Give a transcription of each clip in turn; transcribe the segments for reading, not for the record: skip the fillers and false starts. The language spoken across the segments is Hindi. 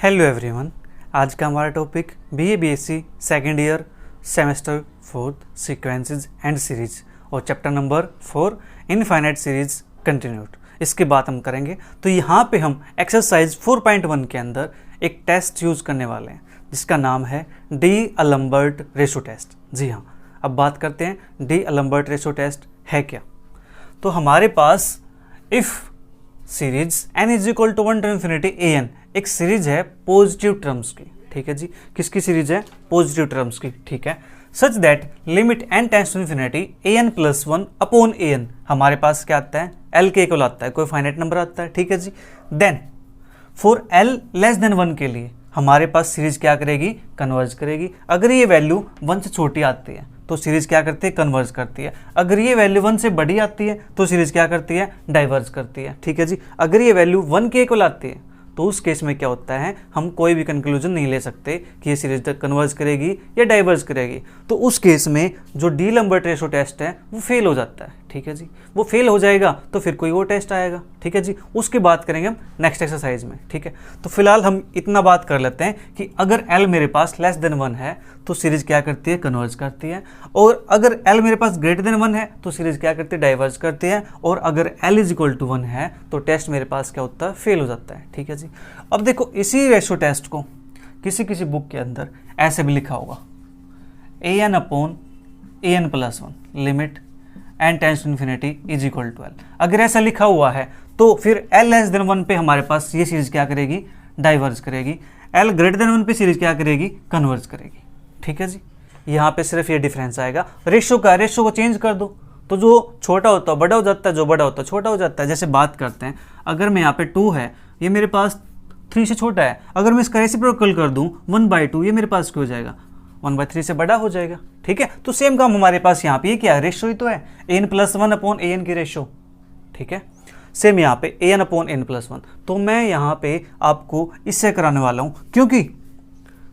Hello everyone. आज का हमारा topic BA BSc second year semester 4 sequences and series और chapter number 4 infinite series continued, इसकी बात हम करेंगे। तो यहाँ पे हम एक्सरसाइज 4.1 के अंदर एक टेस्ट यूज़ करने वाले हैं जिसका नाम है डी अलम्बर्ट रेशो टेस्ट। जी हाँ, अब बात करते हैं डी अलम्बर्ट रेशो टेस्ट है क्या। तो हमारे पास if series n is equal to 1 to infinity an एक सीरीज है पॉजिटिव टर्म्स की, ठीक है जी। किसकी सीरीज है? पॉजिटिव टर्म्स की, ठीक है। Such that limit n tends to infinity an plus 1 upon an हमारे पास क्या आता है? l के इक्वल आता है, कोई फाइनाइट नंबर आता है, ठीक है जी। Then for l less than 1 के लिए हमारे पास सीरीज क्या करेगी? कन्वर्ज करेगी। अगर ये वैल्यू 1 से छोटी आती है तो सीरीज क्या करती है? कन्वर्ज करती है। अगर ये वैल्यू 1 से बड़ी आती है तो सीरीज क्या करती है? डाइवर्ज करती है, ठीक है जी। अगर ये वैल्यू 1 के इक्वल आती है तो उस केस में क्या होता है, हम कोई भी कंक्लूजन नहीं ले सकते कि ये सीरीज कन्वर्ज करेगी या डाइवर्ज करेगी। तो उस केस में जो डी लम्बर्ट रेशो टेस्ट है वो फेल हो जाता है, ठीक है जी। वो फेल हो जाएगा तो फिर कोई और टेस्ट आएगा, ठीक है जी। उसकी बात करेंगे हम नेक्स्ट एक्सरसाइज में, ठीक है। तो फिलहाल हम इतना बात कर लेते हैं कि अगर एल मेरे पास लेस देन 1 है तो सीरीज क्या करती है? कन्वर्ज करती है। और अगर एल मेरे पास ग्रेटर देन 1 है तो सीरीज क्या करती है? डाइवर्ज करती है। और अगर एल इज इक्वल टू 1 है तो टेस्ट मेरे पास क्या होता है? फेल हो जाता है, ठीक है जी। अब देखो, इसी रेशो टेस्ट को किसी किसी बुक के अंदर ऐसे भी लिखा होगा an upon an plus 1 limit n tends to infinity is equal to l। अगर ऐसा लिखा हुआ है तो फिर l लेस देन 1 पे हमारे पास ये सीरीज क्या करेगी? डाइवर्ज करेगी। l ग्रेटर देन 1 पे सीरीज क्या करेगी? कन्वर्ज करेगी, ठीक है जी। यहाँ पे सिर्फ ये डिफरेंस आएगा रेशो का। रेशो को चेंज कर दो तो जो छोटा होता है बड़ा हो जाता है, जो बड़ा होता है छोटा हो जाता है। जैसे बात करते हैं, अगर मैं यहाँ पे 2 है, ये मेरे पास 3 से छोटा है, अगर मैं इसका रेसिप्रोकल कर दूँ 1/2, ये मेरे पास क्या हो जाएगा? 1/3 से बड़ा हो जाएगा, ठीक है। तो सेम काम हमारे पास यहाँ पे ये क्या है? रेशो ही तो है, an प्लस 1 अपॉन an की रेशो, ठीक है। सेम यहाँ पे an अपॉन n प्लस 1। तो मैं यहाँ पे आपको इससे कराने वाला हूँ, क्योंकि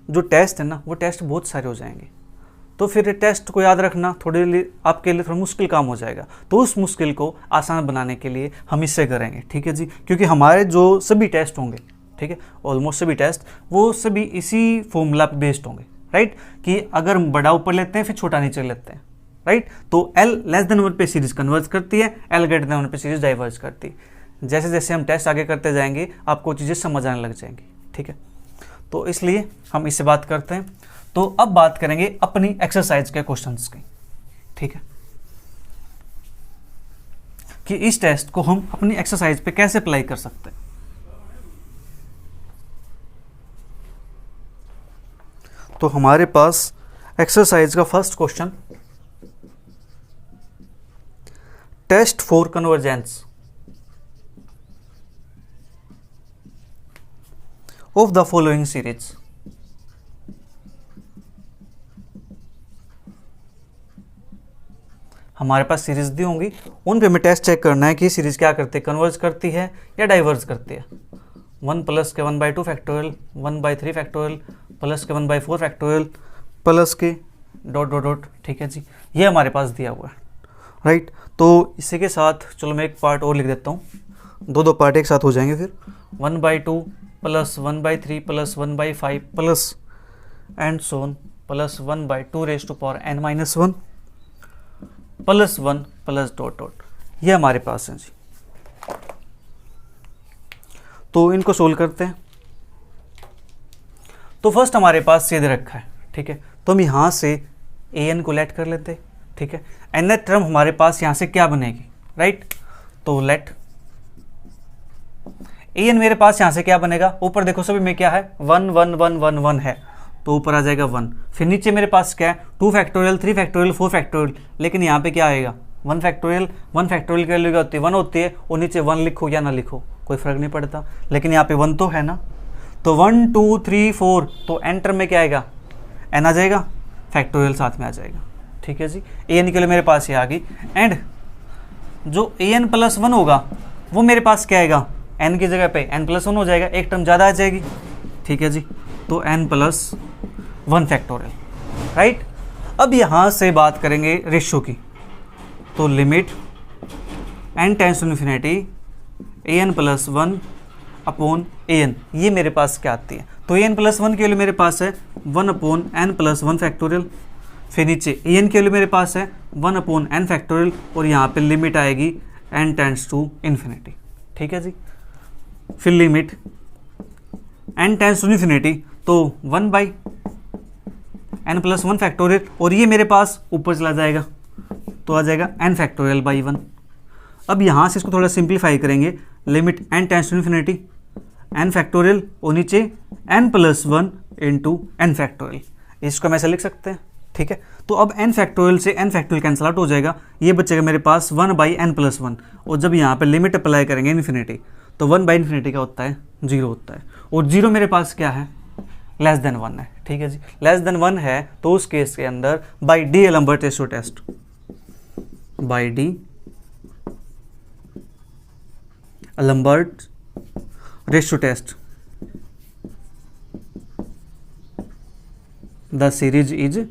जो टेस्ट है ना वो टेस्ट बहुत सारे हो जाएंगे, तो फिर टेस्ट को याद रखना थोड़े लिए आपके लिए थोड़ा मुश्किल काम हो जाएगा। तो उस मुश्किल को आसान बनाने के लिए हम इससे करेंगे, ठीक है जी। क्योंकि हमारे जो सभी टेस्ट होंगे, ठीक है, ऑलमोस्ट सभी टेस्ट वो सभी इसी फॉर्मूला पे बेस्ड होंगे, राइट। कि अगर हम बड़ा ऊपर लेते हैं फिर छोटा नीचे लेते हैं, राइट। तो l लेस देन 1 पे सीरीज कन्वर्ज करती है, l ग्रेटर देन 1 पे सीरीज डाइवर्ज करती है। जैसे जैसे हम टेस्ट आगे करते जाएंगे आपको चीज़ें समझ आने लग जाएंगी, ठीक है। तो इसलिए हम इससे बात करते हैं। तो अब बात करेंगे अपनी एक्सरसाइज के क्वेश्चंस की, ठीक है, कि इस टेस्ट को हम अपनी एक्सरसाइज पे कैसे अप्लाई कर सकते हैं। तो हमारे पास एक्सरसाइज का first question, test for convergence of the following series. हमारे पास सीरीज दी होंगी, उन पे हमें टेस्ट चेक करना है कि सीरीज क्या करती है? कन्वर्ज करती है या डाइवर्ज करती है। 1 प्लस के 1/2 फैक्टोरियल, 1/3 फैक्टोरियल, प्लस के 1/4 फैक्टोरियल, प्लस के ... ठीक है जी। ये हमारे पास दिया हुआ है, राइट। तो इसी के साथ चलो मैं एक पार्ट और लिख देता हूँ, दो पार्ट एक साथ हो जाएंगे फिर। 1/2 plus 1/3 plus 1/5 plus and so on plus 1/2 raise to power n-1 plus 1 plus ... ये हमारे पास है जी। तो इनको सोल्व करते हैं। तो फर्स्ट हमारे पास ये दे रखा है, ठीक है। तो हम यहाँ से an को लेट कर लेते हैं, ठीक है। nth टर्म हमारे पास यहाँ से क्या बनेगी, राइट। तो लेट an मेरे पास यहाँ से क्या बनेगा? ऊपर देखो सभी में क्या है? 1 1 1 1 1 है, तो ऊपर आ जाएगा 1। फिर नीचे मेरे पास क्या है? 2 फैक्टोरियल, 3 फैक्टोरियल, 4 फैक्टोरियल। लेकिन यहाँ पे क्या आएगा? 1 फैक्टोरियल। 1 फैक्टोरियल की वैल्यू क्या होती है? 1 होती है। और नीचे 1 लिखो या ना लिखो कोई फर्क नहीं पड़ता, लेकिन यहाँ पे 1 तो है ना। तो 1 2 3 4, तो एन टर्म में क्या आएगा? n आ जाएगा, फैक्टोरियल साथ में आ जाएगा, ठीक है जी। an के लिए मेरे पास ये आ गई। एंड जो an प्लस 1 होगा वो मेरे पास क्या आएगा? n की जगह पे n प्लस 1 हो जाएगा, एक टर्म ज़्यादा आ जाएगी, ठीक है जी। तो n प्लस 1 फैक्टोरियल, राइट। अब यहाँ से बात करेंगे रेशो की। तो limit n tends to infinity an plus 1 upon an, ये मेरे पास क्या आती है? तो एन प्लस वन की वैल्यू मेरे पास है 1/n+1 फैक्टोरियल, फिर नीचे एन की वैल्यू मेरे पास है 1/n फैक्टोरियल, और यहाँ पे लिमिट आएगी n टेंड्स टू इन्फिनिटी। ठीक है जी, फिर limit n tends to infinity, तो 1/n+1 फैक्टोरियल, और ये मेरे पास ऊपर चला जाएगा तो आ जाएगा n फैक्टोरियल बाई 1। अब यहाँ से इसको थोड़ा सिंप्लीफाई करेंगे, limit n tends to infinity n factorial और नीचे n+1 इंटू n फैक्टोरियल, इसको हम ऐसे लिख सकते हैं। ठीक है, तो अब n फैक्टोरियल से n फैक्टोरियल कैंसिल आउट हो जाएगा, ये बचेगा मेरे पास 1/n+1, और जब यहाँ पे लिमिट अप्लाई करेंगे इन्फिनिटी तो 1/इन्फिनिटी का होता है 0 होता है, और 0 मेरे पास क्या है, लेस देन 1 है। ठीक है जी, लेस देन 1 है तो उस केस के अंदर by D'Alembert ratio test, by D'Alembert ratio test the series is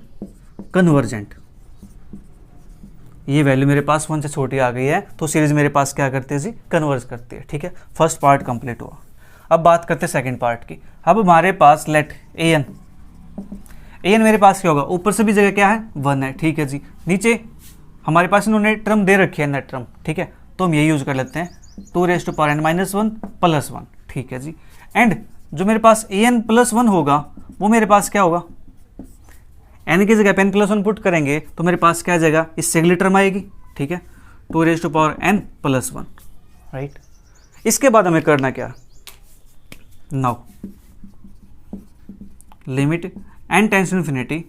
convergent. ये वैल्यू मेरे पास 1 से छोटी आ गई है तो सीरीज मेरे पास क्या करती है जी, कन्वर्ज करती है। ठीक है, फर्स्ट पार्ट कंप्लीट हुआ। अब बात करते हैं सेकंड पार्ट की। अब हमारे पास लेट एन मेरे पास क्या होगा, ऊपर से भी जगह क्या है 1 है। ठीक है जी, नीचे हमारे पास इन्होंने टर्म दे रखी है नेट टर्म। ठीक है, तो हम ये यूज कर लेते हैं 2n-1 + 1। ठीक है जी, एंड जो मेरे पास an+1 होगा वो मेरे पास क्या होगा, n की जगह पे n+1 पुट करेंगे तो मेरे पास क्या आ जाएगा, इससे अगली टर्म आएगी। ठीक है, 2n+1 राइट। इसके बाद हमें करना क्या, now limit n tends to infinity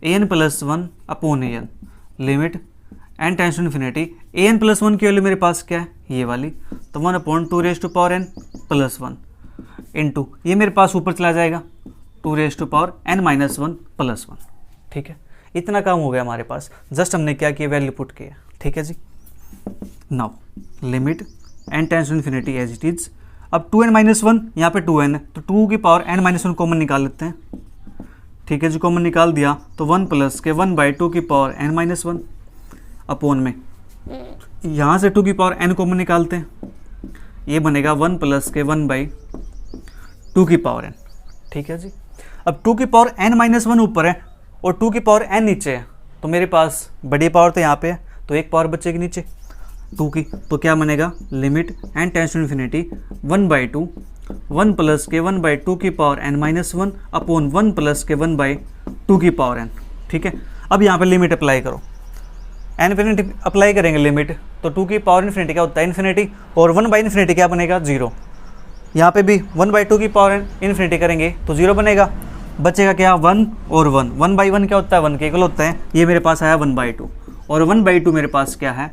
an+1/an, limit n tends to infinity an+1 की वैल्यू मेरे पास क्या है, ये वाली, तो 1/2n+1 इंटू ये मेरे पास ऊपर चला जाएगा 2n-1+1। ठीक है, इतना काम हो गया हमारे पास, जस्ट हमने क्या किया, वैल्यू पुट किया। ठीक है जी, now limit n tends to infinity as it is. अब 2n-1 यहाँ पे 2n है तो 2n-1 कॉमन निकाल लेते हैं। ठीक है जी, कॉमन निकाल दिया तो 1 + 1/2n-1 अपॉन में यहाँ से 2n कॉमन निकालते हैं, ये बनेगा 1 + 1/2n। ठीक है जी, अब 2n-1 ऊपर है और 2n नीचे है, तो मेरे पास बड़ी पावर तो यहाँ पे है तो एक पावर बचेगी नीचे 2 की, तो क्या बनेगा, limit n tends to infinity 1/2 1 + 1/2n-1 upon 1 + 1/2n। ठीक है, अब यहाँ पे लिमिट अप्लाई करो, इन्फिनिटी अप्लाई करेंगे लिमिट, तो 2n क्या होता है इन्फिनिटी, और 1/इन्फिनिटी क्या बनेगा 0। यहाँ पे भी 1/2n करेंगे तो 0 बनेगा, बचेगा क्या 1 और 1, 1/1 क्या होता है 1 के इक्वल होता है, ये मेरे पास आया 1/2, और 1/2 मेरे पास क्या है,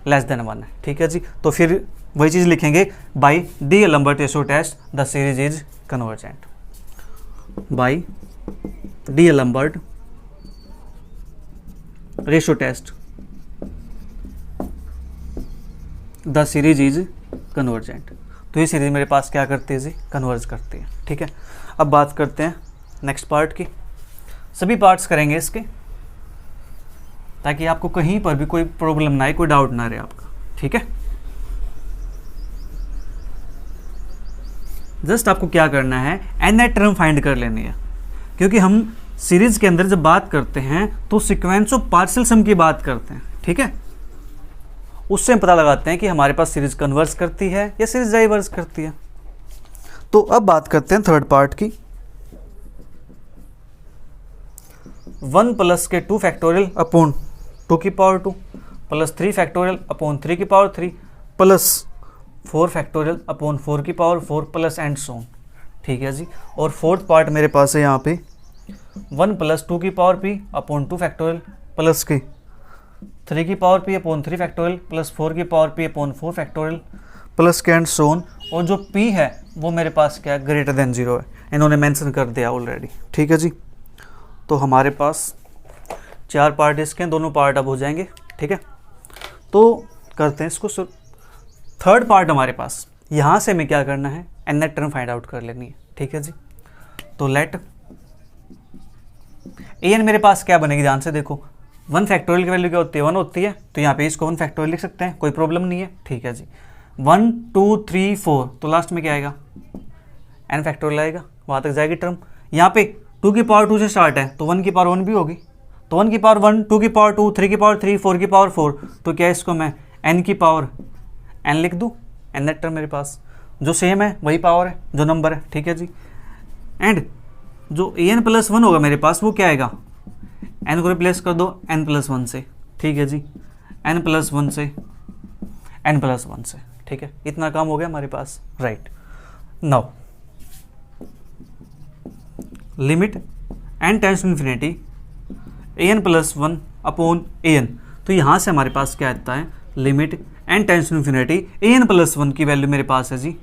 लेस देन 1 है। ठीक है जी, तो फिर वही चीज़ लिखेंगे, by D'Alembert ratio test the series is convergent, by D'Alembert ratio test the series is convergent. तो ये सीरीज मेरे पास क्या करती है जी, कन्वर्ज करती है। ठीक है, अब बात करते हैं नेक्स्ट पार्ट की। सभी पार्ट्स करेंगे इसके, ताकि आपको कहीं पर भी कोई प्रॉब्लम ना आए, कोई डाउट ना रहे आपका। ठीक है, जस्ट आपको क्या करना है, nth टर्म फाइंड कर लेनी है, क्योंकि हम सीरीज के अंदर जब बात करते हैं तो सीक्वेंस ऑफ पार्शियल सम की बात करते हैं। ठीक है, उससे हम पता लगाते हैं कि हमारे पास सीरीज कन्वर्स करती है या सीरीज डाइवर्स करती है। तो अब बात करते हैं थर्ड पार्ट की। 1 + 2 factorial upon 2 plus 3 factorial upon 3 plus 4 factorial upon 4 plus and so on. ठीक है जी, और फोर्थ पार्ट मेरे पास है यहाँ पे 1 + 2p अपॉन 2 फैक्टोरियल प्लस के 3p upon 3 factorial plus 4p upon 4 factorial plus के एंड सो ऑन, और जो p है वो मेरे पास क्या है, ग्रेटर देन 0 है, इन्होंने मेंशन कर दिया ऑलरेडी। ठीक है जी, तो हमारे पास 4 पार्ट इसके, दोनों पार्ट अब हो जाएंगे। ठीक है, तो करते हैं इसको। थर्ड पार्ट हमारे पास, यहाँ से हमें क्या करना है, nth टर्म फाइंड आउट कर लेनी है। ठीक है जी, तो लेट an मेरे पास क्या बनेगी, ध्यान से देखो, 1 फैक्टोरियल की वैल्यू क्या होती है, 1 होती है, तो यहाँ पे इसको 1 फैक्टोरियल लिख सकते हैं, कोई प्रॉब्लम नहीं है। ठीक है जी, 1 2 3 4, तो लास्ट में क्या आएगा, n फैक्टोरियल आएगा। वहाँ तक जाएगी टर्म। यहाँ पे 2 की पावर 2 से स्टार्ट है तो 1 की पावर 1 भी होगी, तो 1 की पावर 1, 2 की पावर 2, 3 की पावर 3, 4 की पावर 4, तो क्या इसको मैं n की पावर n लिख दूँ। n नेट टर्म मेरे पास जो सेम है वही पावर है जो नंबर है, ठीक है जी। एंड जो an प्लस 1 होगा मेरे पास वो क्या आएगा, n को रिप्लेस कर दो n प्लस 1 से, ठीक है जी, n प्लस 1 से n प्लस 1 से, ठीक है। इतना काम हो गया हमारे पास, right. Now limit n tends to infinity an plus 1 upon an, तो यहाँ से हमारे पास क्या आता है, limit n tends to infinity an plus 1 की वैल्यू मेरे पास है जी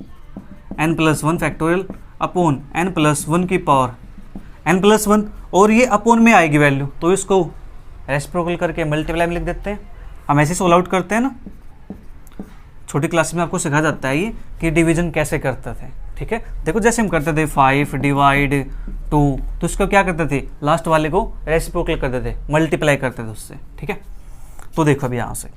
n plus 1 factorial upon n plus 1 की पावर n प्लस 1, और ये अपॉन में आएगी वैल्यू, तो इसको रेसिप्रोकल करके मल्टीप्लाई में लिख देते हैं। हम ऐसे सोल्व आउट करते हैं ना, छोटी क्लास में आपको सिखाया जाता है ये कि डिवीजन कैसे करते थे, ठीक है। देखो जैसे हम करते थे 5 डिवाइड 2, तो इसको क्या करते थे, लास्ट वाले को रेसिप्रोकल करते थे, मल्टीप्लाई करते थे उससे, ठीक है। तो देखो अभी यहाँ से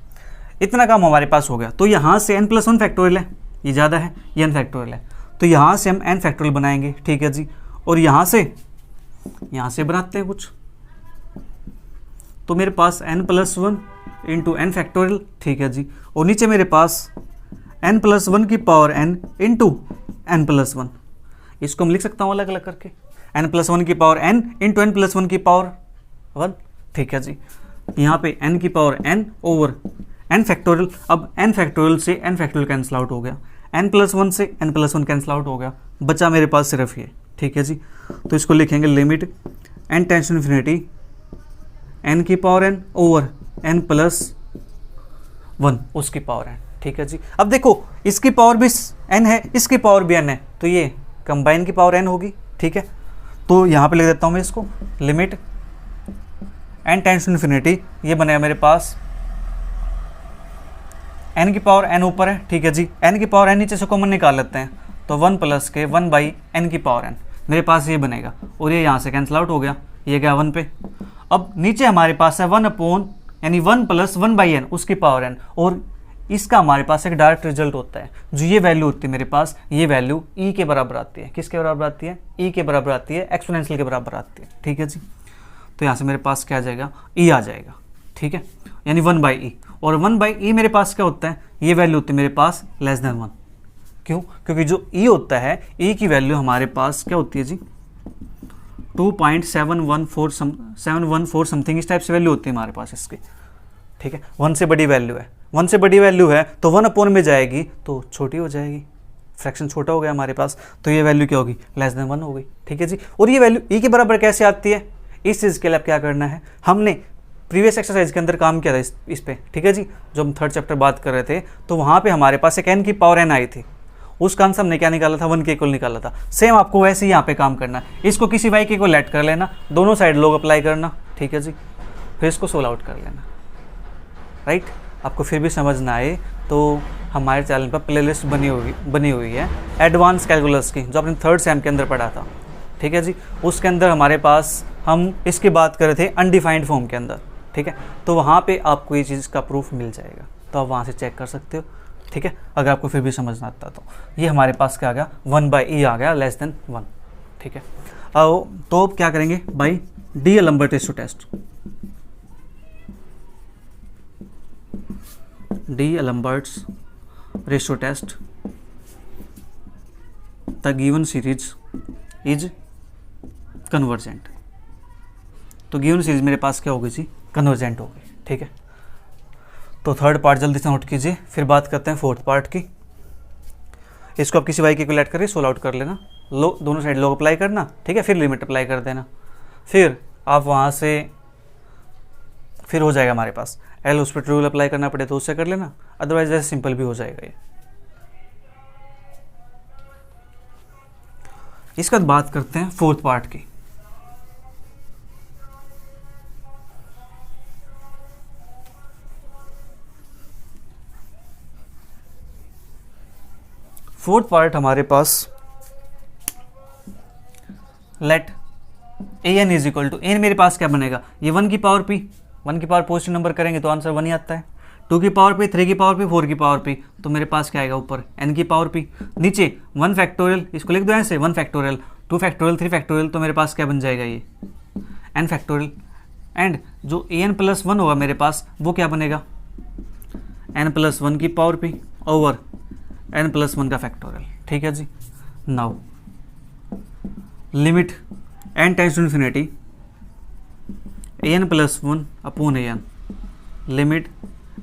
इतना काम हमारे पास हो गया, तो यहाँ से n प्लस 1 फैक्टोरियल है, ये ज़्यादा है, ये n फैक्टोरियल है, तो यहाँ से हम n फैक्टोरियल बनाएंगे, ठीक है जी। और यहाँ से बनाते हैं कुछ, तो मेरे पास n plus 1 into n factorial, ठीक है जी। और नीचे मेरे पास n प्लस 1 की power n into n plus 1, इसको हम लिख सकता हूँ अलग अलग करके, n प्लस 1 की power n into n plus 1 की पावर 1, ठीक है जी। यहाँ पे n की power n over n factorial, अब n फैक्टोरियल से n फैक्टोरियल कैंसिल आउट हो गया, n प्लस 1 से n प्लस 1 कैंसिल आउट हो गया, बचा मेरे पास सिर्फ ये, ठीक है जी। तो इसको लिखेंगे limit n tends to infinity n की power n over n plus 1 उसकी पावर n, ठीक है जी। अब देखो इसकी पावर भी n है, इसकी पावर भी n है, तो ये कंबाइन की पावर n होगी, ठीक है। तो यहाँ पे लिख देता हूँ मैं इसको, limit n tends to infinity, ये बनेगा मेरे पास n की पावर n ऊपर है, ठीक है जी, n की पावर n नीचे से कॉमन निकाल लेते हैं, तो 1 प्लस के 1 बाई n की पावर n मेरे पास ये बनेगा, और ये यहाँ से कैंसिल आउट हो गया, ये गया 1 पे। अब नीचे हमारे पास है 1 अपॉन यानी 1 प्लस 1 बाई n उसकी पावर n, और इसका हमारे पास एक डायरेक्ट रिजल्ट होता है, जो ये वैल्यू होती है मेरे पास, ये वैल्यू e के बराबर आती है, किसके बराबर आती है, e के बराबर आती है, एक्सपोनेंशियल के बराबर आती है, ठीक है जी। तो यहाँ से मेरे पास क्या आ जाएगा, e आ जाएगा, ठीक है, यानी 1 बाई ई, और 1 बाई ई मेरे पास क्या होता है, ये वैल्यू होती है मेरे पास लेस देन 1, क्यों, क्योंकि जो e होता है, e की वैल्यू हमारे पास क्या होती है जी 2.714 समथिंग, इस टाइप से वैल्यू होती है हमारे पास इसकी, ठीक है। 1 से बड़ी वैल्यू है, 1 से बड़ी वैल्यू है तो 1 अपॉन में जाएगी तो छोटी हो जाएगी, फ्रैक्शन छोटा हो गया हमारे पास, तो ये वैल्यू क्या होगी, लेस देन 1 हो गई, ठीक है जी। और ये वैल्यू e के बराबर कैसे आती है, इस चीज़ के लिए अब क्या करना है, हमने प्रीवियस एक्सरसाइज के अंदर काम किया था इस पे, ठीक है जी। जो हम 3rd चैप्टर बात कर रहे थे, तो वहाँ पे हमारे पास एक n की पावर n आई थी, उसका आंसर हमने क्या निकाला था, 1 के इक्वल निकाला था। सेम आपको वैसे ही यहाँ पे काम करना है, इसको किसी y के इक्वल ऐड कर लेना, दोनों साइड लोग अप्लाई करना, ठीक है जी, फिर इसको सोल्व आउट कर लेना, राइट। आपको फिर भी समझ ना आए तो हमारे चैनल पर प्लेलिस्ट बनी हुई है एडवांस कैलकुलस की, जो आपने 3rd सेम के अंदर पढ़ा था, ठीक है जी। उसके अंदर हमारे पास हम इसकी बात कर रहे थे अनडिफाइंड फॉर्म के अंदर, ठीक है। तो वहाँ पे आपको ये चीज़ का प्रूफ मिल जाएगा, तो आप वहाँ से चेक कर सकते हो, ठीक है। अगर आपको फिर भी समझ ना आता तो ये हमारे पास क्या आ गया, 1 बाई ई आ गया लेस देन 1, ठीक है। तो क्या करेंगे, by D'Alembert ratio test, D'Alembert's ratio test the given series is convergent. तो गिवन सीरीज मेरे पास क्या होगी जी, कन्वर्जेंट होगी, ठीक है। तो 3rd पार्ट जल्दी से नोट कीजिए, फिर बात करते हैं 4th पार्ट की। इसको आप किसी y के इक्वल ऐड करके सोल्व आउट कर लेना, दोनों साइड लोग अप्लाई करना, ठीक है, फिर लिमिट अप्लाई कर देना, फिर आप वहाँ से फिर हो जाएगा हमारे पास एल, उस पर रूल अप्लाई करना पड़े तो उससे कर लेना, अदरवाइज ऐसे सिंपल भी हो जाएगा ये। इसके बाद बात करते हैं 4th पार्ट की। फोर्थ पार्ट हमारे पास let a n is equal to, n मेरे पास क्या बनेगा, ये 1 की पावर पी, 1 की पावर पॉजिटिव नंबर करेंगे तो आंसर 1 ही आता है, 2 की पावर पी, 3 की पावर पी, 4 की पावर पी, तो मेरे पास क्या आएगा ऊपर n की पावर पी, नीचे 1 फैक्टोरियल, इसको लिख दो ऐसे 1 फैक्टोरियल 2 फैक्टोरियल 3 फैक्टोरियल, तो मेरे पास क्या बन जाएगा ये n फैक्टोरियल। एंड जो an+1 होगा मेरे पास वो क्या बनेगा n+1 की पावर p ओवर n+1 का फैक्टोरियल। ठीक है जी। Now limit n tends to infinity an+1 upon an, limit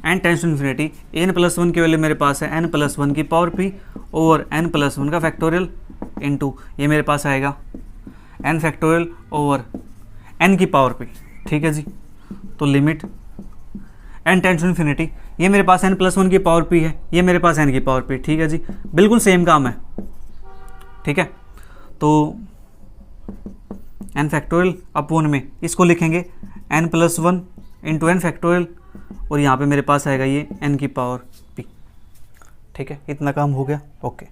n tends to infinity an+1 की वैल्यू मेरे पास है n+1 की पावर p ओवर n+1 का फैक्टोरियल इनटू ये मेरे पास आएगा n फैक्टोरियल ओवर n की पावर p। ठीक है जी। तो limit n tends to infinity, ये मेरे पास n+1 की पावर p है, ये मेरे पास n की पावर p। ठीक है जी, बिल्कुल सेम काम है। ठीक है, तो n फैक्टोरियल अपॉन में इसको लिखेंगे n+1 इंटू n फैक्टोरियल, और यहाँ पे मेरे पास आएगा ये n की पावर p। ठीक है, इतना काम हो गया। ओके,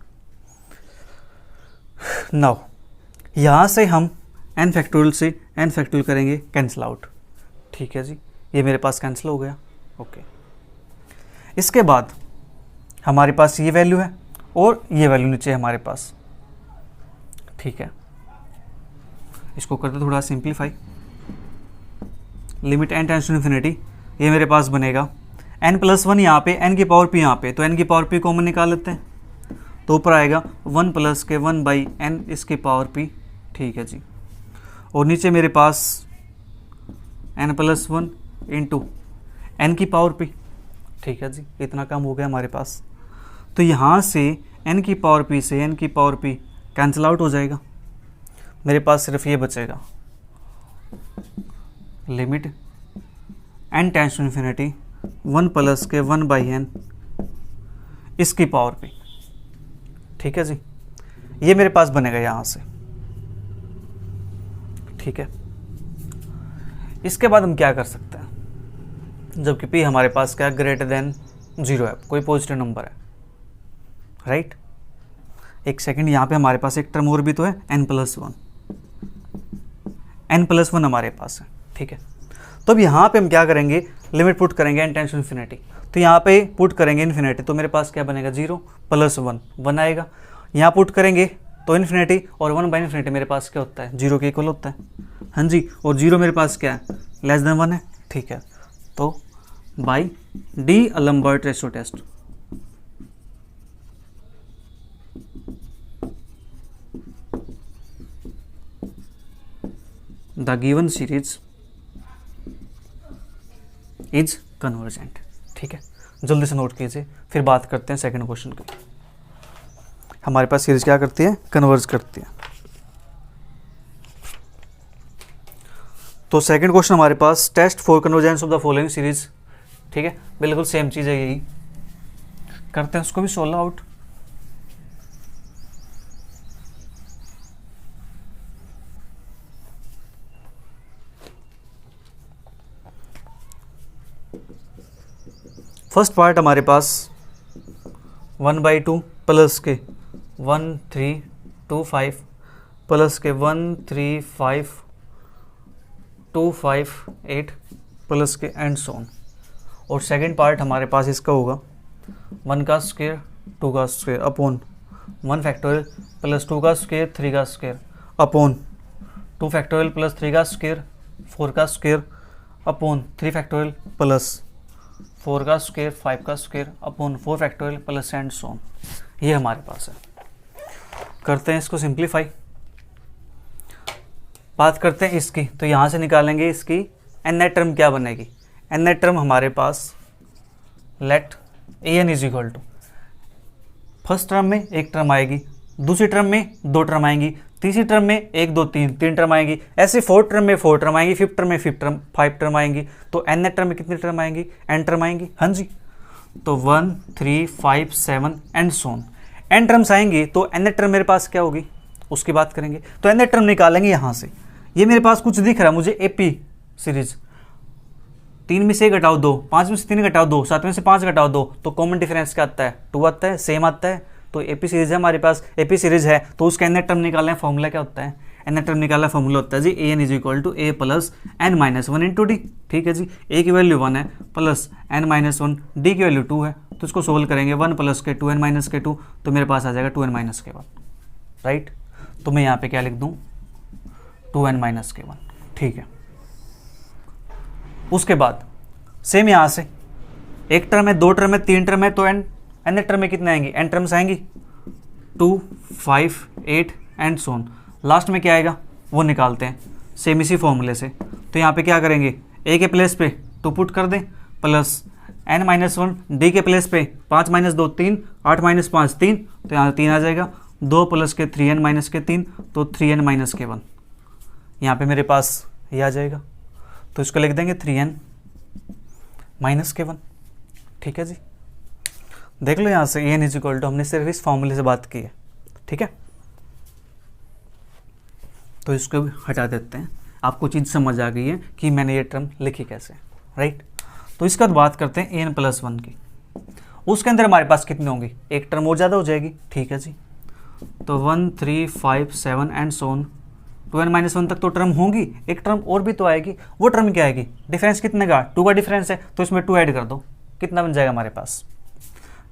नाउ यहाँ से हम n फैक्टोरियल से n फैक्टोरियल करेंगे कैंसिल आउट। ठीक है जी, ये मेरे पास कैंसिल हो गया। ओके, इसके बाद हमारे पास ये वैल्यू है और ये वैल्यू नीचे है हमारे पास। ठीक है, इसको करते थोड़ा simplify. Limit n tends to infinity, ये मेरे पास बनेगा n+1 यहाँ पे, n की पावर p यहाँ पे, तो n की पावर p कॉमन निकाल लेते हैं, तो ऊपर आएगा 1 प्लस के 1/n इसकी पावर p। ठीक है जी, और नीचे मेरे पास n+1 इंटू n की पावर p। ठीक है जी, इतना काम हो गया हमारे पास। तो यहाँ से n की पावर p से n की पावर p कैंसिल आउट हो जाएगा, मेरे पास सिर्फ ये बचेगा limit n tends to infinity 1 plus के 1/n इसकी पावर p। ठीक है जी, ये मेरे पास बनेगा यहाँ से। ठीक है, इसके बाद हम क्या कर सकते हैं, जबकि p हमारे पास क्या ग्रेटर देन 0 है, कोई पॉजिटिव नंबर है, राइट। एक सेकंड, यहाँ पे हमारे पास एक टर्म और भी तो है n+1 हमारे पास है। ठीक है, तो अब यहाँ पे हम क्या करेंगे, लिमिट पुट करेंगे n टेंड्स टू इन्फिनिटी, तो यहाँ पे पुट करेंगे इन्फिनिटी, तो मेरे पास क्या बनेगा 0 + 1 आएगा। यहाँ पुट करेंगे तो इन्फिनिटी, और 1/∞ मेरे पास क्या होता है 0 के इक्वल होता है। हाँ जी, और 0 मेरे पास क्या है <<1 है। ठीक है, तो by D'Alembert ratio test the given series is convergent. ठीक है, जल्दी से नोट कीजिए, फिर बात करते हैं सेकंड क्वेश्चन की। हमारे पास सीरीज क्या करती है, कन्वर्ज करती है। तो सेकंड क्वेश्चन हमारे पास test for convergence of the following series. ठीक है, बिल्कुल सेम चीज़ है, यही करते हैं, उसको भी सोल्व आउट। फर्स्ट पार्ट हमारे पास 1/2 प्लस के 1 3 2 5 प्लस के 1 3 5 2 5 8 प्लस के एंड सो ऑन। और सेकंड पार्ट हमारे पास इसका होगा 1 का स्क्वायर 2 का स्क्वायर अपॉन 1 फैक्टोरियल प्लस 2 का स्क्वायर 3 का स्क्वायर अपॉन 2 फैक्टोरियल प्लस 3 का स्क्वायर 4 का स्क्वायर अपॉन 3 फैक्टोरियल प्लस 4 का स्क्वायर 5 का square upon 4 factorial plus and so on. ये हमारे पास है। करते हैं इसको सिंप्लीफाई, बात करते हैं इसकी, तो यहाँ से निकालेंगे इसकी एन नेट टर्म क्या बनेगी। एन नेट टर्म हमारे पास let an is equal to, first term में एक टर्म आएगी, दूसरी टर्म में 2 टर्म आएंगी, तीसरी टर्म में 1 2 3 टर्म आएंगी, ऐसे फोर्थ टर्म में 4 टर्म आएंगी, फिफ्थ टर्म में 5 टर्म आएंगी। तो एन नेट टर्म में कितनी टर्म आएंगी, n टर्म आएंगी। हाँ जी, तो 1 3 5 7 and so on n terms आएंगी, तो एन नेट टर्म मेरे पास क्या होगी उसकी बात करेंगे। तो एन नेट टर्म निकालेंगे यहाँ से। ये मेरे पास कुछ दिख रहा है मुझे एपी सीरीज, 3 में से 1 घटाओ 2, 5 में से 3 घटाओ 2, 7 में से 5 घटाओ 2, तो कॉमन डिफरेंस क्या आता है 2 आता है, सेम आता है। तो एपी सीरीज है हमारे पास, एपी सीरीज है तो उसका एन नेट टर्म निकालना है, फॉर्मूला क्या होता है, एन नेट टर्म निकालना फॉर्मूला होता है जी an is equal to a plus n minus 1 into d. ठीक है जी, a की वैल्यू 1 है प्लस n माइनस 1, डी की वैल्यू 2 है, तो इसको सोल्व करेंगे 1 प्लस के 2 n माइनस के 2, तो मेरे पास आ जाएगा 2 n माइनस के 1, राइट। तो मैं यहाँ पे क्या लिख दूँ 2n-k1, ठीक है। उसके बाद सेम यहाँ से एक टर्म है, दो टर्म है, तीन टर्म है, तो एन टर्म में कितने आएंगी, एन टर्म्स आएंगी 2, 5, 8 एंड सो ऑन। लास्ट में क्या आएगा वो निकालते हैं सेम इसी फॉर्मूले से। तो यहाँ पे क्या करेंगे, ए के प्लेस पे 2 पुट कर दें प्लस n-1, डी के प्लेस पे 5 - 2 3, 8 - 5 3, तो यहाँ 3 आ जाएगा, 2 + के 3n-3, तो 3n-k1। यहाँ पे मेरे पास ये आ जाएगा, तो इसको लिख देंगे 3n-k1, ठीक है जी। देख लो यहाँ से n = हमने सिर्फ इस फॉर्मूले से बात की है, ठीक है। तो इसको भी हटा देते हैं, आपको चीज़ समझ आ गई है कि मैंने ये टर्म लिखी कैसे, राइट। तो इसके बाद बात करते हैं n+1 की। उसके अंदर हमारे पास कितने होंगे, एक टर्म और ज़्यादा हो जाएगी, ठीक है जी। तो 1, 3, 5, 7 एंड सो ऑन 2n-1 तक तो टर्म होंगी, एक टर्म और भी तो आएगी। वो टर्म क्या आएगी, डिफरेंस कितने का, 2 का डिफरेंस है, तो इसमें 2 ऐड कर दो, कितना बन जाएगा हमारे पास,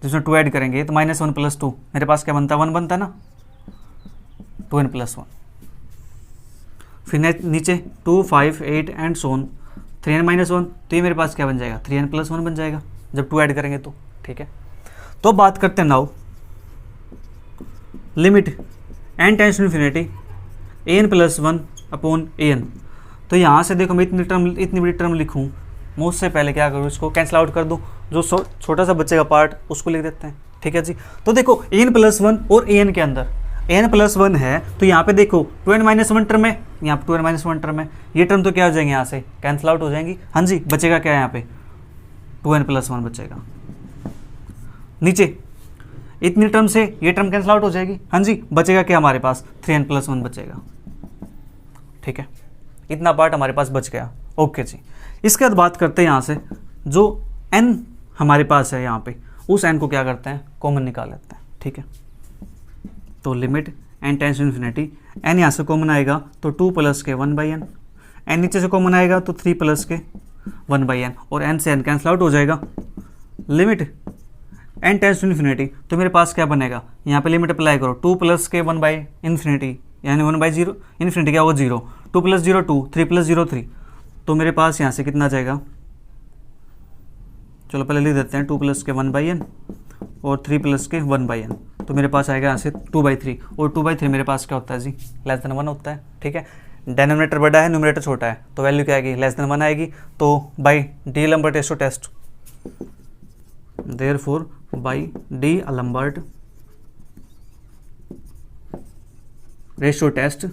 जिसमें 2 ऐड करेंगे तो -1 + 2 मेरे पास क्या बनता है, 1 बनता है ना, 2n+1। फिर नीचे 2, 5, 8 एंड सो ऑन 3n-1, तो ये मेरे पास क्या बन जाएगा, 3n+1 बन जाएगा जब 2 ऐड करेंगे तो, ठीक है। तो बात करते हैं now limit n tends to infinity an+1 upon an। तो यहाँ से देखो मैं इतनी बड़ी टर्म लिखूँ, मैं उससे पहले क्या करूँ, इसको कैंसिल आउट कर दूँ, जो छोटा सा बच्चे का पार्ट उसको लिख देते हैं, ठीक है जी। तो देखो an+1 और an के अंदर n+1 है, तो यहाँ पे देखो 2n-1 टर्म है, यहाँ पे 2n-1 टर्म है, ये टर्म तो क्या हो जाएंगे, यहाँ से कैंसिल आउट हो जाएंगी, हाँ जी। बचेगा क्या है यहाँ पे 2n+1 बचेगा। नीचे इतनी टर्म से ये टर्म कैंसिल आउट हो जाएगी, हाँ जी। बचेगा क्या हमारे पास 3n+1 बचेगा, ठीक है। इतना पार्ट हमारे पास बच गया, ओके जी। इसके बाद बात करते हैं यहाँ से जो n हमारे पास है यहाँ पे, उस n को क्या करते हैं, कॉमन निकाल लेते हैं, ठीक है। तो limit n tends to infinity, n यहाँ से कॉमन आएगा तो 2 + के 1/n, n नीचे से कॉमन आएगा तो 3 + के 1/n, और n से n कैंसिल आउट हो जाएगा। Limit n tends to infinity, तो मेरे पास क्या बनेगा, यहाँ पे लिमिट अप्लाई करो, 2 + के 1/∞, यानी 1/0, इन्फिनिटी क्या होगा 0, 2 + 0 2, 3 + 0 3, तो मेरे पास यहाँ से कितना आ जाएगा, चलो पहले लिख देते हैं 2 + के 1/n और 3 + के 1/n, तो मेरे पास आएगा यहाँ से 2/3, और 2/3 मेरे पास क्या होता है जी, <1 होता है, ठीक है। डेनोमिनेटर बड़ा है, न्यूमरेटर छोटा है, तो वैल्यू क्या आएगी, <1 आएगी। तो by D'Alembert ratio test, therefore by D'Alembert ratio test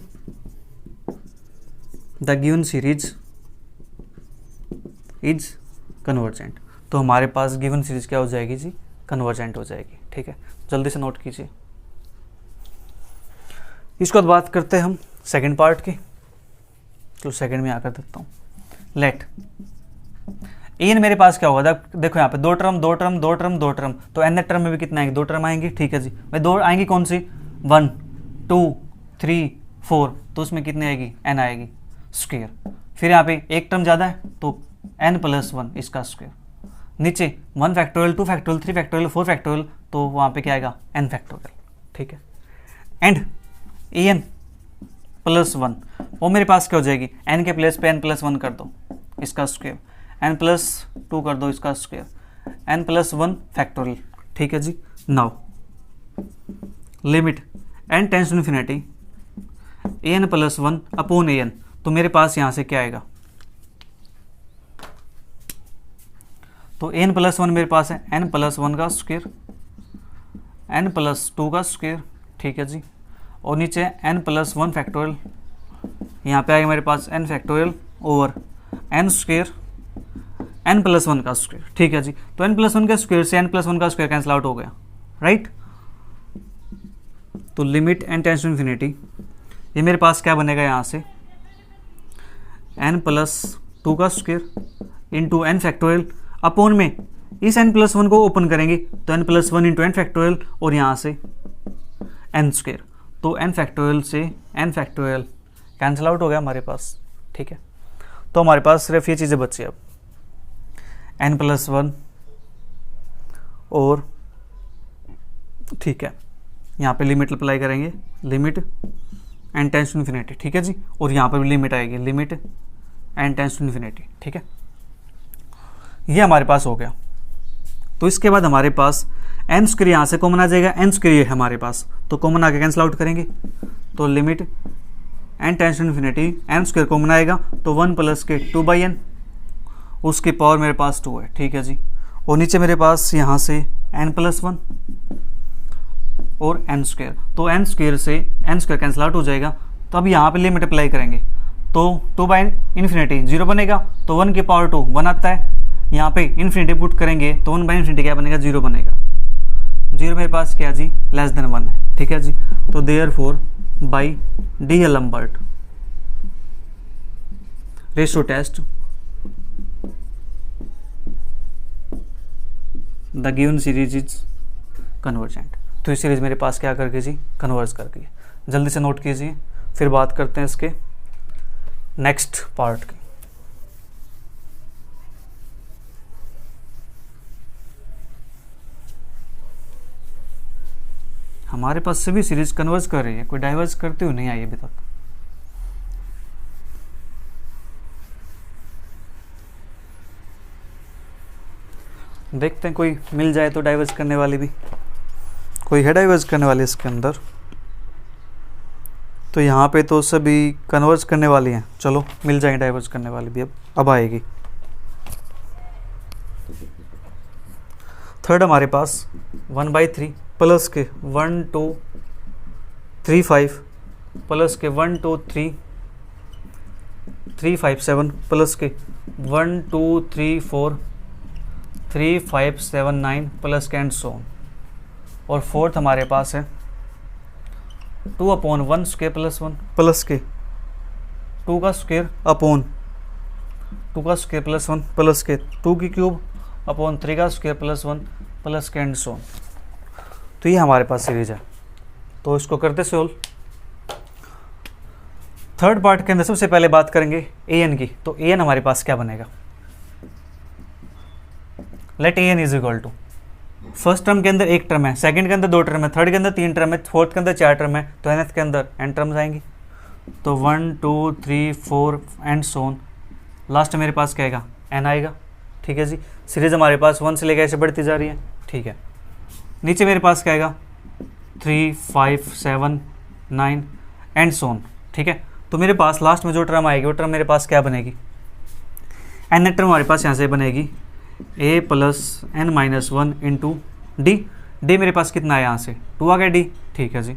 the given series is convergent. तो हमारे पास गिवन सीरीज क्या हो जाएगी जी, कन्वर्जेंट हो जाएगी, ठीक है। जल्दी से नोट कीजिए। इसके बाद बात करते हैं हम सेकंड पार्ट की, तो सेकंड में आकर देता हूँ। लेट एन मेरे पास क्या होगा, देखो यहाँ पे दो टर्म, तो एन टर्म में भी कितना आएंगे, 2 टर्म आएंगी, ठीक है जी। भाई 2 आएंगी कौन सी, 1, 2, 3, 4, तो उसमें कितनी आएगी, n आएगी स्क्वायर। फिर यहाँ पे एक टर्म ज़्यादा है तो n+1 इसका स्क्वायर। नीचे 1 फैक्टोरियल, 2 फैक्टोरियल, 3 फैक्टोरियल, 4 फैक्टोरियल, तो वहाँ पे क्या आएगा n फैक्टोरियल, ठीक है। एंड an+1 वो मेरे पास क्या हो जाएगी, n के प्लेस पे n+1 कर दो इसका स्क्वायर, n+2 कर दो इसका स्क्वायर, n+1 फैक्टोरियल, ठीक है जी। Now limit n tends to infinity an+1 upon an, तो मेरे पास यहाँ से क्या आएगा, तो n+1 मेरे पास है n+1 का स्क्वायर, n+2 का स्क्वायर, ठीक है जी। और नीचे n+1 फैक्टोरियल, यहाँ पे आएगा मेरे पास n factorial over n square n+1 का स्क्वायर, ठीक है जी। तो n+1 का स्क्वायर से n+1 का स्क्वायर कैंसिल आउट हो गया, राइट। तो limit n tends to infinity, ये मेरे पास क्या बनेगा यहाँ से, n+2 का square into n factorial upon में इस n+1 को ओपन करेंगे तो n+1 इंटू n फैक्टोरियल, और यहाँ से n स्क्वायर, तो n फैक्टोरियल से n फैक्टोरियल कैंसिल आउट हो गया हमारे पास, ठीक है। तो हमारे पास सिर्फ ये चीज़ें बची अब, n+1 और, ठीक है, यहाँ पे लिमिट अप्लाई करेंगे, limit n tends to infinity, ठीक है जी। और यहाँ पर भी लिमिट आएगी, limit n tends to infinity, ठीक है। ये हमारे पास हो गया। तो इसके बाद हमारे पास एन स्क्वायर यहाँ से कॉमन आ जाएगा, एन स्क्वायर है हमारे पास, तो कॉमन आके कैंसिल आउट करेंगे, तो limit n tends to infinity n square common आएगा, तो 1 प्लस के 2/n, उसकी पावर मेरे पास 2 है, ठीक है जी। और नीचे मेरे पास यहाँ से n+1 और एन स्क्वायर, तो एन स्क्वायर से एन स्क्वायर कैंसिल आउट हो जाएगा। तो अब यहाँ पे लिमिट अप्लाई करेंगे, तो 2/इन्फिनिटी 0 बनेगा, तो 1 की पावर 2 1 आता है। यहाँ पे इन्फिनिटी पुट करेंगे तो 1/इन्फिनिटी क्या बनेगा, 0 बनेगा। 0 मेरे पास क्या जी, लेस देन 1 है, ठीक है जी। तो therefore by D'Alembert ratio test the given series is convergent. तो ये सीरीज मेरे पास क्या करके जी, कन्वर्ज करके। जल्दी से नोट कीजिए, फिर बात करते हैं इसके नेक्स्ट पार्ट की। हमारे पास सभी सीरीज कन्वर्ज कर रही है, कोई डाइवर्ज करते हुए नहीं आई अभी तक। देखते हैं कोई मिल जाए तो डाइवर्ज करने वाली भी, कोई है डाइवर्ज करने वाली इसके अंदर। तो यहाँ पे तो सभी कन्वर्ज करने वाली हैं, चलो मिल जाएंगे डाइवर्ज करने वाली भी। अब आएगी थर्ड हमारे पास 1/3 प्लस के 1 2 3 5 प्लस के 1 2 3 3 5 7 प्लस के 1 2 3 4 3 5 7 9 प्लस के एंड सो ऑन। और फोर्थ हमारे पास है 2/1 स्क्वायर प्लस 1 प्लस के 2 का स्क्वायर अपॉन 2 का स्क्वायर प्लस 1 प्लस के 2 की क्यूब अपॉन 3 का स्क्वायर प्लस 1 प्लस के एंड सो ऑन। तो ये हमारे पास सीरीज है, तो इसको करते सोल्व। थर्ड पार्ट के अंदर सबसे पहले बात करेंगे ए एन की। तो ए एन हमारे पास क्या बनेगा, let a n is equal to, first term के अंदर एक टर्म है, सेकंड के अंदर 2 टर्म है, थर्ड के अंदर 3 टर्म है, फोर्थ के अंदर 4 टर्म है, तो एनथ के अंदर एन टर्म्स आएंगी। तो 1 2 3 4 एंड सो ऑन, लास्ट मेरे पास क्या आएगा, एन आएगा, ठीक है जी। सीरीज हमारे पास 1 से लेकर ऐसे बढ़ती जा रही है, ठीक है। नीचे मेरे पास क्या आएगा, 3 5 7 9 एंड सो ऑन, ठीक है। तो मेरे पास लास्ट में जो टर्म आएगी वो टर्म मेरे पास क्या बनेगी, एन टर्म हमारे पास यहाँ से बनेगी a plus n minus 1 into D. D मेरे पास कितना है, यहाँ से 2 आ गया डी, ठीक है जी।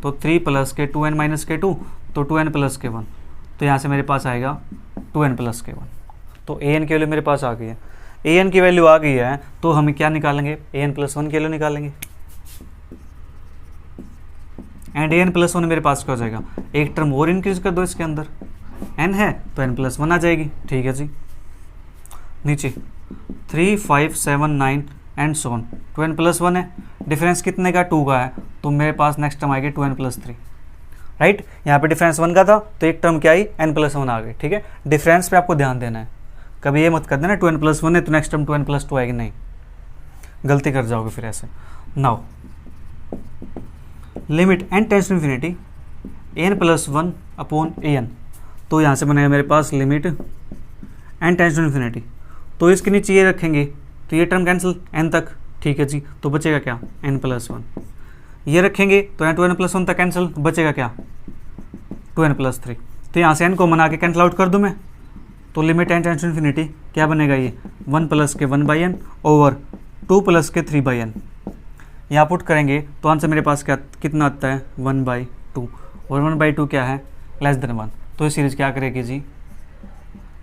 तो 3 प्लस के 2n माइनस के 2, तो 2n प्लस के 1, तो यहाँ से मेरे पास आएगा 2n प्लस के 1। तो a n की वैल्यू मेरे पास आ गई है। a n की वैल्यू आ गई है तो हम क्या निकालेंगे, a n प्लस 1 की वैल्यू निकालेंगे। एंड a n प्लस 1 मेरे पास क्या हो जाएगा, एक टर्म और इंक्रीज कर दो इसके अंदर, n है तो n प्लस 1 आ जाएगी, ठीक है जी। नीचे 3 5 7 9 and so on, 2n plus 1 है, डिफरेंस कितने का, 2 का है, तो मेरे पास नेक्स्ट टर्म आएगी 2n प्लस 3, राइट। यहाँ पे डिफरेंस 1 का था तो एक टर्म क्या आई, n प्लस 1 आ गई, ठीक है। डिफरेंस पे आपको ध्यान देना है, कभी ये मत कर देना 2n प्लस 1 है तो नेक्स्ट टर्म 2n प्लस 2 आएगी, नहीं, गलती कर जाओगे फिर ऐसे। Now limit n tends to infinity an plus 1 upon an, तो यहाँ से बनेगा मेरे पास limit n tends to infinity. तो इसके नीचे ये रखेंगे तो ये टर्म कैंसिल n तक, ठीक है जी। तो बचेगा क्या, n प्लस 1, ये रखेंगे तो यहाँ 2n प्लस 1 तक कैंसिल, बचेगा क्या, 2n प्लस 3। तो यहाँ से n को मना के कैंसिल आउट कर दूँ मैं, तो limit n tends to infinity क्या बनेगा, ये 1 प्लस के 1/n ओवर 2 प्लस के 3/n। यहाँ पुट करेंगे तो आंसर मेरे पास क्या कितना आता है, 1/2, और 1/2 क्या है, लेस देन 1। तो ये सीरीज क्या करेगी जी,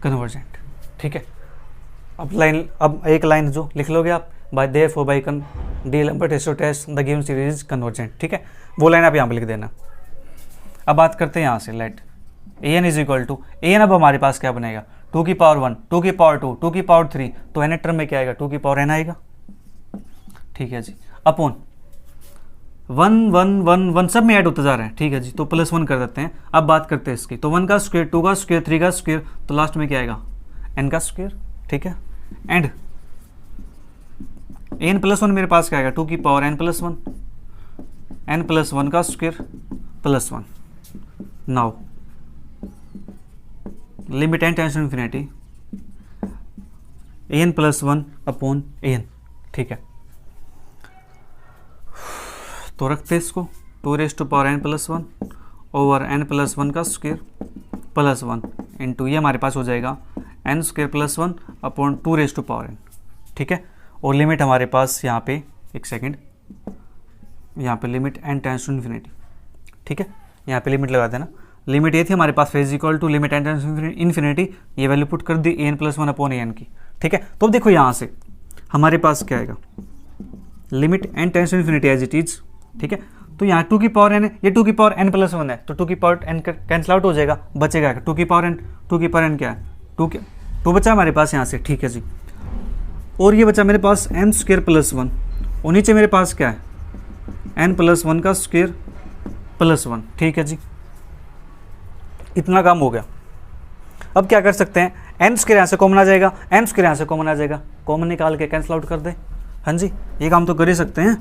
कन्वर्जेंट, ठीक है। अब एक लाइन जो लिख लोगे आप, by therefore by D'Alembert ratio test the given series is convergent, ठीक है। वो लाइन आप यहाँ पे लिख देना। अब बात करते हैं यहाँ से, let an is equal to, an अब हमारे पास क्या बनेगा, 2 की पावर 1, 2 की पावर 2, 2 की पावर 3, तो n टर्म में क्या आएगा, 2 की पावर n आएगा, ठीक है जी। अपॉन 1 1 1 1 सब में ऐड होते जा रहे हैं, ठीक है जी। तो प्लस 1 कर देते हैं। अब बात करते हैं इसकी, तो 1 का स्क्वायर, 2 का स्क्वायर, 3 का स्क्वायर, तो लास्ट में क्या आएगा, n का स्क्वायर, ठीक है। एंड n प्लस 1 मेरे पास क्या आएगा, 2 की power n plus 1, n plus 1 का square plus 1, now limit n tends to infinity n plus one upon n, ठीक है। तो रखते हैं इसको 2n plus one over n plus one का स्क्वायर प्लस वन इंटू ये हमारे पास हो जाएगा n square plus one upon 2n, ठीक है। और लिमिट हमारे पास यहाँ पे एक सेकेंड, यहाँ पे limit n tends to infinity, ठीक है। यहाँ पे लिमिट लगा देना। लिमिट ये थी हमारे पास फेज equal to limit n tends to infinity, ये वैल्यू पुट कर दी an plus one upon an की, ठीक है। तो अब देखो यहाँ से हमारे पास क्या आएगा, limit n tends to infinity as it is, ठीक है। तो यहाँ 2 की पावर n है, ये 2 की पावर n प्लस वन है, तो 2 की पावर n कैंसिल आउट हो जाएगा, बचेगा 2 की पावर n क्या है, 2 बचा हमारे पास यहाँ से, ठीक है जी। और ये बचा मेरे पास n स्क्वायर प्लस वन, और नीचे मेरे पास क्या है n प्लस वन का स्क्वायर प्लस वन, ठीक है जी। इतना काम हो गया। अब क्या कर सकते हैं, n स्क्वायर यहाँ से कॉमन आ जाएगा, n स्क्वायर यहाँ से कॉमन आ जाएगा, कॉमन निकाल के कैंसिल आउट कर दे। हाँ जी, ये काम तो कर ही सकते हैं।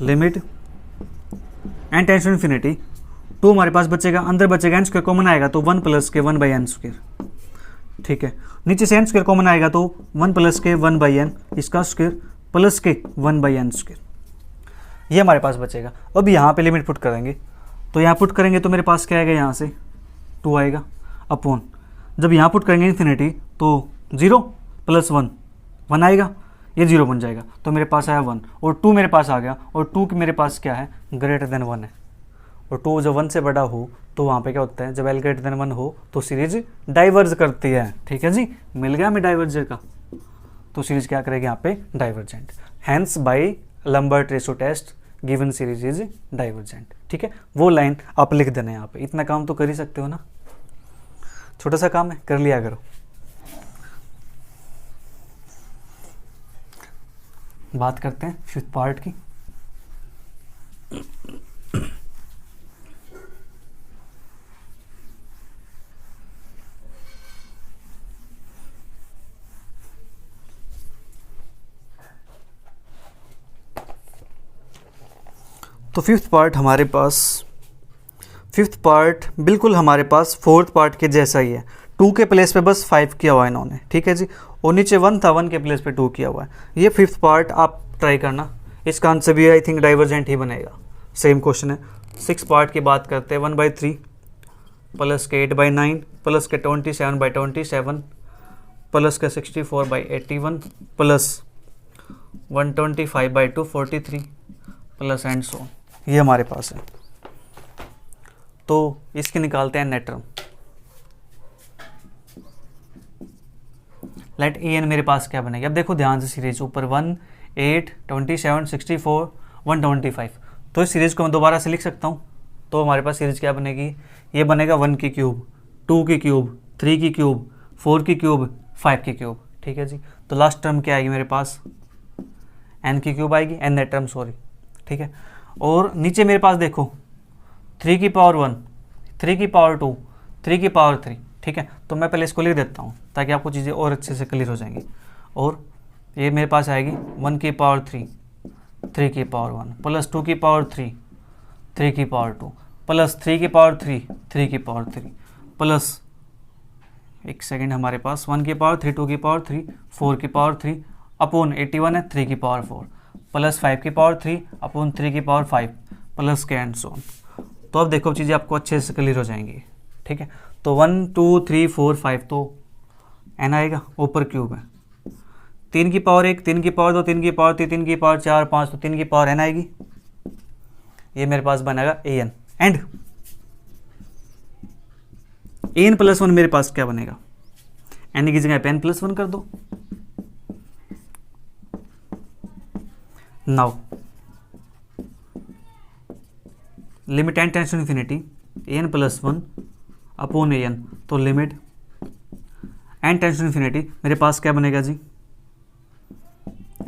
Limit n tends to infinity 2 हमारे पास बचेगा, अंदर बचेगा n स्क्वायर कॉमन आएगा तो 1 प्लस के 1 बाई n स्क्वायर, ठीक है। नीचे से n स्क्वायर कॉमन आएगा तो 1 प्लस के 1 बाई n, इसका स्क्वायर प्लस के 1 बाई n स्क्वायर, ये हमारे पास बचेगा। अब यहाँ पे लिमिट पुट करेंगे, तो यहाँ पुट करेंगे तो मेरे पास क्या आएगा, यहाँ से 2 आएगा अपॉन, जब यहाँ पुट करेंगे इन्फिनिटी तो 0 प्लस 1 1 आएगा, ये 0 बन जाएगा, तो मेरे पास आया 1 और 2 मेरे पास आ गया, और 2 मेरे पास क्या है, ग्रेटर देन 1 है। और 2 जब 1 से बड़ा हो तो वहाँ पे क्या होता है, जब l ग्रेटर देन 1 हो तो सीरीज डाइवर्ज करती है, ठीक है जी। मिल गया हमें डाइवर्जर का, तो सीरीज क्या करेगी यहाँ पे, divergent. Hence by Lambert ratio test given series is divergent, ठीक है। वो लाइन आप लिख देना यहाँ पे। इतना काम तो कर ही सकते हो ना, छोटा सा काम है, कर लिया करो। बात करते हैं फिफ्थ पार्ट की। तो फिफ्थ पार्ट बिल्कुल हमारे पास फोर्थ पार्ट के जैसा ही है। 2 के प्लेस पे बस 5 किया हुआ है इन्होंने, ठीक है जी। और नीचे 1 था, 1 के प्लेस पे 2 किया हुआ है। ये फिफ्थ पार्ट आप ट्राई करना, इसका आंसर भी आई थिंक डाइवर्जेंट ही बनेगा। सेम क्वेश्चन है। 6 पार्ट की बात करते हैं। 1/3 प्लस के 8/9 प्लस के 27/27 प्लस के 64/81 प्लस 125/243 प्लस एंड सो, ये हमारे पास है। तो इसके निकालते हैं net term. Late a N मेरे पास क्या बनेगा, अब देखो ध्यान से सीरीज ऊपर 1 8 27 64 125, तो इस सीरीज को मैं दोबारा से लिख सकता हूँ। तो हमारे पास सीरीज क्या बनेगी, ये बनेगा 1 की क्यूब, 2 की क्यूब, 3 की क्यूब, 4 की क्यूब, 5 की क्यूब, ठीक है जी। तो लास्ट टर्म क्या आएगी मेरे पास, n की क्यूब आएगी, n नेट टर्म सॉरी, ठीक है। और नीचे मेरे पास देखो 3 की पावर 1, 3 की पावर 2, 3 की पावर 3, ठीक है। तो मैं पहले इसको लिख देता हूँ ताकि आपको चीज़ें और अच्छे से क्लियर हो जाएंगी। और ये मेरे पास आएगी 1 की पावर 3, 3 की पावर 1 प्लस 2 की पावर 3, 3 की पावर 2 प्लस 3 की पावर 3, 3 की पावर 3 प्लस एक सेकेंड हमारे पास 1 की पावर 3, 2 की पावर 3, 4 की पावर 3 अपॉन 81 है 3 की पावर 4 प्लस 5 की पावर 3 अपॉन 3 की पावर 5 प्लस के एंड सो। तो अब देखो चीज़ें आपको अच्छे से क्लियर हो जाएंगी, ठीक है। तो 1 2 3 4 5 तो n आएगा, ऊपर क्यूब है। 3 की पावर 1, 3 की पावर 2, 3 की पावर 3, 3 की पावर 4 5, तो 3 की पावर n आएगी। ये मेरे पास बनेगा an एंड an प्लस 1 मेरे पास क्या बनेगा, n की जगह पे n प्लस 1 कर दो। Now limit n tends to infinity an plus 1 upon an, तो limit n tends to infinity मेरे पास क्या बनेगा जी,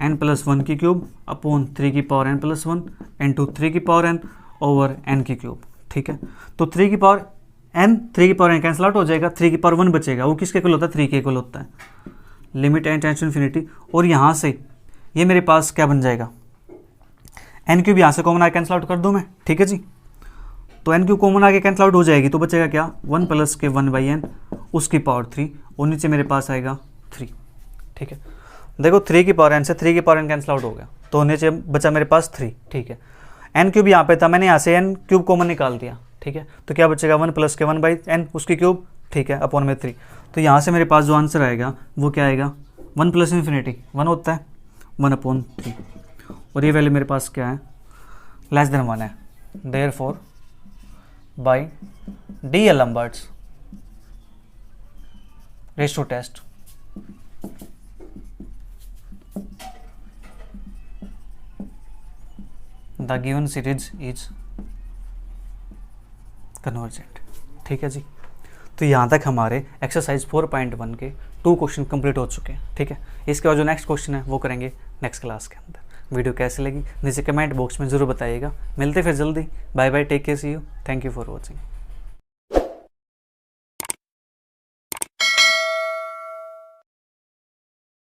n प्लस 1 की क्यूब अपॉन 3 की पावर n प्लस 1 इंटू 3 की पावर n ओवर n की क्यूब, ठीक है। तो 3 की पावर n कैंसिल आउट हो जाएगा, 3 की पावर 1 बचेगा, वो किसके इक्वल होता है, 3 के इक्वल होता है। Limit n tends to infinity, और यहाँ से ये मेरे पास क्या बन जाएगा, n क्यूब यहाँ से कॉमन आया कैंसिल आउट कर दूँ मैं, ठीक है जी। तो एन क्यूब कॉमन आगे कैंसिल आउट हो जाएगी, तो बचेगा क्या 1 प्लस के 1/n उसकी पावर 3 और नीचे मेरे पास आएगा 3। ठीक है, देखो 3 की पावर n से 3 की पावर n कैंसिल आउट हो गया, तो नीचे बचा मेरे पास 3। ठीक है, एन क्यूब यहाँ पे था, मैंने यहाँ से एन क्यूब कॉमन निकाल दिया। ठीक है, तो क्या बचेगा 1 प्लस के 1/n उसकी क्यूब, ठीक है, अपॉन में 3। तो यहाँ से मेरे पास जो आंसर आएगा वो क्या आएगा 1 प्लस इन्फिनिटी 1 होता है 1/3, और ये वैल्यू मेरे पास क्या है लेस देन 1 है। Therefore by D'Alembert's ratio test the given series is convergent. ठीक है जी, तो यहाँ तक हमारे एक्सरसाइज 4.1 के 2 क्वेश्चन कंप्लीट हो चुके हैं। ठीक है, इसके बाद जो नेक्स्ट क्वेश्चन है वो करेंगे नेक्स्ट क्लास के अंदर। वीडियो कैसी लगी नीचे कमेंट बॉक्स में ज़रूर बताइएगा। मिलते फिर जल्दी, bye bye, take care, see you, thank you for watching.